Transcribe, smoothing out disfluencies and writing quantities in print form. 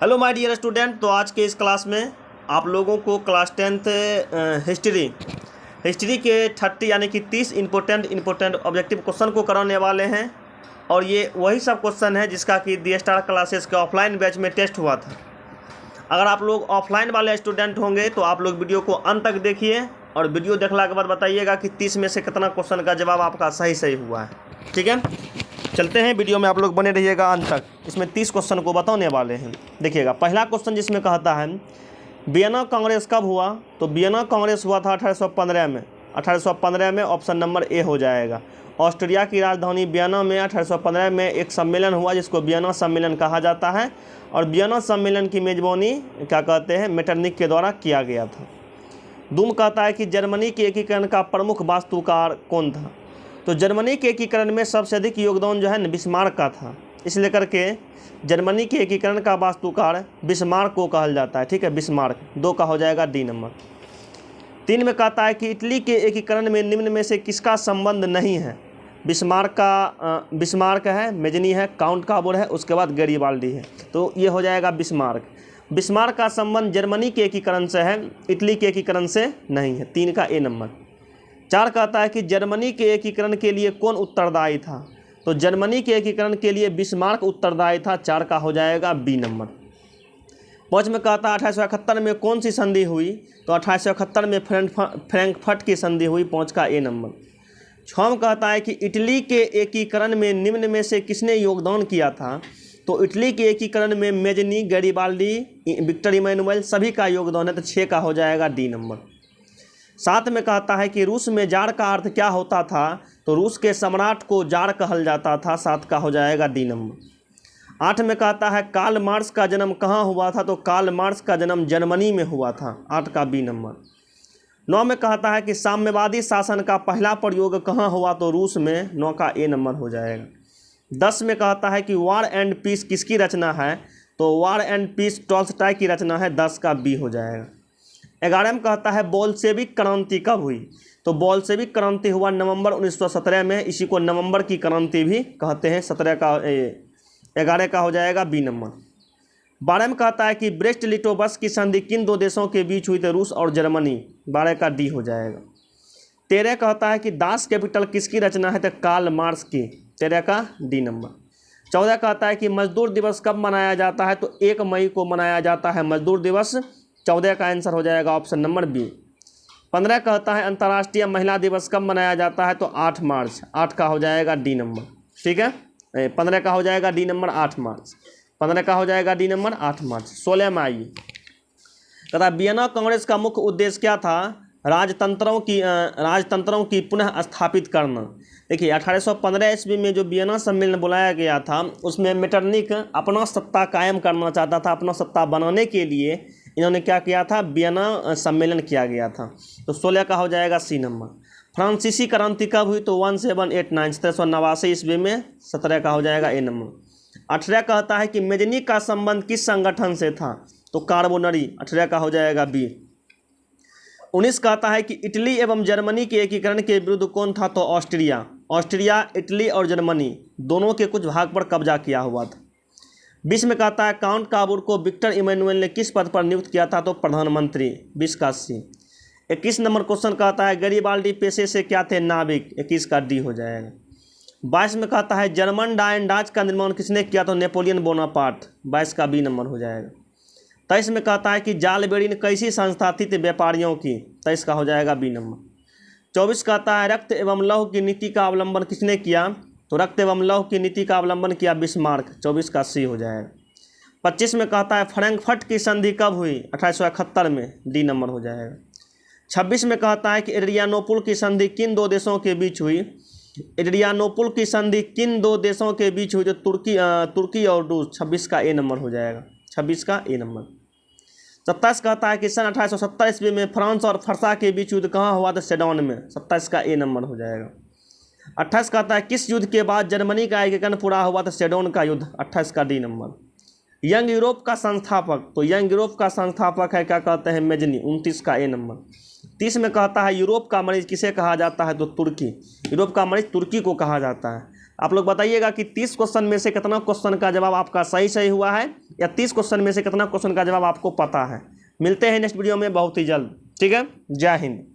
Hello my dear student. तो आज के इस क्लास में आप लोगों को क्लास 10th हिस्ट्री के 30 यानी कि 30 इम्पोर्टेंट ऑब्जेक्टिव क्वेश्चन को कराने वाले हैं। और ये वही सब क्वेश्चन है जिसका कि दी स्टार क्लासेस के ऑफलाइन बैच में टेस्ट हुआ था। अगर आप लोग ऑफलाइन वाले स्टूडेंट होंगे तो आप लोग वीडियो को अंत तक देखिए और वीडियो देखने के बाद बताइएगा कि 30 में से कितना क्वेश्चन का जवाब आपका सही हुआ है। ठीक है, चलते हैं। वीडियो में आप लोग बने रहिएगा अंत तक। इसमें 30 क्वेश्चन को बताने वाले हैं। देखिएगा, पहला क्वेश्चन जिसमें कहता है वियना कांग्रेस कब हुआ, तो वियना कांग्रेस हुआ था 1815 में। 1815 में ऑप्शन नंबर ए हो जाएगा। ऑस्ट्रिया की राजधानी वियना में 1815 में एक सम्मेलन हुआ जिसको वियना सम्मेलन कहा जाता है। और वियना सम्मेलन की मेजबानी क्या कहते हैं, मेटरनिक के द्वारा किया गया था। दूम कहता है कि जर्मनी के एकीकरण का प्रमुख वास्तुकार कौन था, तो जर्मनी के एकीकरण में सबसे अधिक योगदान जो है न बिस्मार्क का था। इसलिए करके जर्मनी के एकीकरण का वास्तुकार बिस्मार्क को कहा जाता है। ठीक है, बिस्मार्क। 2 का हो जाएगा डी नंबर। 3 में कहता है कि इटली के एकीकरण में निम्न में से किसका संबंध नहीं है। बिस्मार्क है, मेजनी है, काउंट काबुर है, उसके बाद गैरिबाल्डी है। तो ये हो जाएगा बिस्मार्क। बिस्मार्क का संबंध जर्मनी के एकीकरण से है, इटली के एकीकरण से नहीं है। 3 का ए नंबर। 4 कहता है कि जर्मनी के एकीकरण के लिए कौन उत्तरदायी था, तो जर्मनी के एकीकरण के लिए बिस्मार्क उत्तरदायी था। 4 का हो जाएगा बी नंबर। 5 में कहता है 1871 में कौन सी संधि हुई, तो 1871 में फ्रैंकफर्ट की संधि हुई। 5 का ए नंबर। 6 में कहता है कि इटली के एकीकरण में निम्न में से किसने योगदान किया था, तो इटली के एकीकरण में मेजनी, गैरिबाल्डी, विक्टर इमैनुअल सभी का योगदान है। तो 6 का हो जाएगा डी नंबर। 7 में कहता है कि रूस में जार का अर्थ क्या होता था, तो रूस के सम्राट को जार कहल जाता था। 7 का हो जाएगा डी नंबर। 8 में कहता है कार्ल मार्क्स का जन्म कहाँ हुआ था, तो कार्ल मार्क्स का जन्म जर्मनी में हुआ था। 8 का बी नंबर। 9 में कहता है कि साम्यवादी शासन का पहला प्रयोग कहाँ हुआ, तो रूस में। 9 का ए नंबर हो जाएगा। 10 में कहता है कि वॉर एंड पीस किसकी रचना है, तो वॉर एंड पीस टॉल्स्टॉय की रचना है। 10 का बी हो जाएगा। 11 में कहता है बोल्शेविक क्रांति कब हुई, तो बोल्शेविक क्रांति हुआ नवंबर 1917 में। इसी को नवंबर की क्रांति भी कहते हैं। 11 का हो जाएगा बी नंबर। 12 में कहता है कि ब्रेस्ट लिटोवस्क की संधि किन 2 देशों के बीच हुई, तो रूस और जर्मनी। 12 का डी हो जाएगा। 13 कहता है कि दास कैपिटल किसकी रचना है, तो कार्ल मार्क्स की। 13 का डी नंबर। 14 कहता है कि मजदूर दिवस कब मनाया जाता है, तो 1 मई को मनाया जाता है मजदूर दिवस। 14 का आंसर हो जाएगा ऑप्शन नंबर बी। 15 कहता है अंतर्राष्ट्रीय महिला दिवस कब मनाया जाता है, तो 8 मार्च। 8 का हो जाएगा डी नंबर। ठीक है, 15 का हो जाएगा डी नंबर 8 मार्च। 15 का हो जाएगा डी नंबर 8 मार्च। 16 में आइए, कहता वियना कांग्रेस का मुख्य उद्देश्य क्या था, राजतंत्रों की पुनः स्थापित करना। देखिए 1815 ईस्वी में जो वियना सम्मेलन बुलाया गया था उसमें मेटरनिक अपना सत्ता कायम करना चाहता था। अपना सत्ता बनाने के लिए इन्होंने क्या किया था, वियना सम्मेलन किया गया था। तो 16 का हो जाएगा सी नंबर। फ्रांसीसी क्रांति कब हुई, तो 1789 1789 ईस्वी में। 17 का हो जाएगा ए नंबर। 18 कहता है कि मेजनी का संबंध किस संगठन से था, तो कार्बोनरी। 18 का हो जाएगा बी। 19 कहता है कि इटली एवं जर्मनी के एकीकरण के विरुद्ध कौन था, तो ऑस्ट्रिया। ऑस्ट्रिया, इटली और जर्मनी दोनों के कुछ भाग पर कब्जा किया हुआ था। 20 में कहता है काउंट काबुर को विक्टर इमैनुअल ने किस पद पर नियुक्त किया था, तो प्रधानमंत्री। 20 का सी। 21 नंबर क्वेश्चन कहता है गैरिबाल्डी पेशे से क्या थे, नाविक। 21 का डी हो जाएगा। 22 में कहता है जर्मन डायन का निर्माण किसने किया, तो नेपोलियन बोनापार्ट। 22 का बी नंबर हो जाएगा। 23 में कहता है कि जाल बेड़ी ने कैसी संस्था थी, तो व्यापारियों की। 23 का हो जाएगा बी नंबर। 24 कहता है रक्त एवं लौह की नीति का अवलंबन किसने किया, तो रक्त एवं लौह की नीति का अवलंबन किया बिस्मार्क। 24 का सी हो जाएगा। 25 में कहता है फ्रैंकफर्ट की संधि कब हुई, 1871 में। डी नंबर हो जाएगा। 26 में कहता है कि एड्रियानोपुल की संधि किन 2 देशों के बीच हुई। एड्रियानोपुल की संधि किन 2 देशों के बीच हुई, तो तुर्की और रूस। 26 का ए नंबर हो जाएगा। 26 का ए नंबर। 27 कहता है कि सन 1870 ईस्वी में फ्रांस और फरसा के बीच युद्ध कहाँ हुआ, तो सेडोन में। 27 का ए नंबर हो जाएगा। 28 कहता है किस युद्ध के बाद जर्मनी का एकीकरण पूरा हुआ, तो सेडोन का युद्ध। 28 का डी नंबर। यंग यूरोप का संस्थापक, तो यंग यूरोप का संस्थापक है क्या कहते हैं, मेजनी। 29 का ए नंबर। 30 में कहता है यूरोप का मरीज किसे कहा जाता है, तो तुर्की। यूरोप का मरीज तुर्की को कहा जाता है। आप लोग बताइएगा कि 30 क्वेश्चन में से कितना क्वेश्चन का जवाब आपका सही हुआ है, या 30 क्वेश्चन में से कितना क्वेश्चन का जवाब आपको पता है। मिलते हैं नेक्स्ट वीडियो में बहुत ही जल्द। ठीक है, जय हिंद।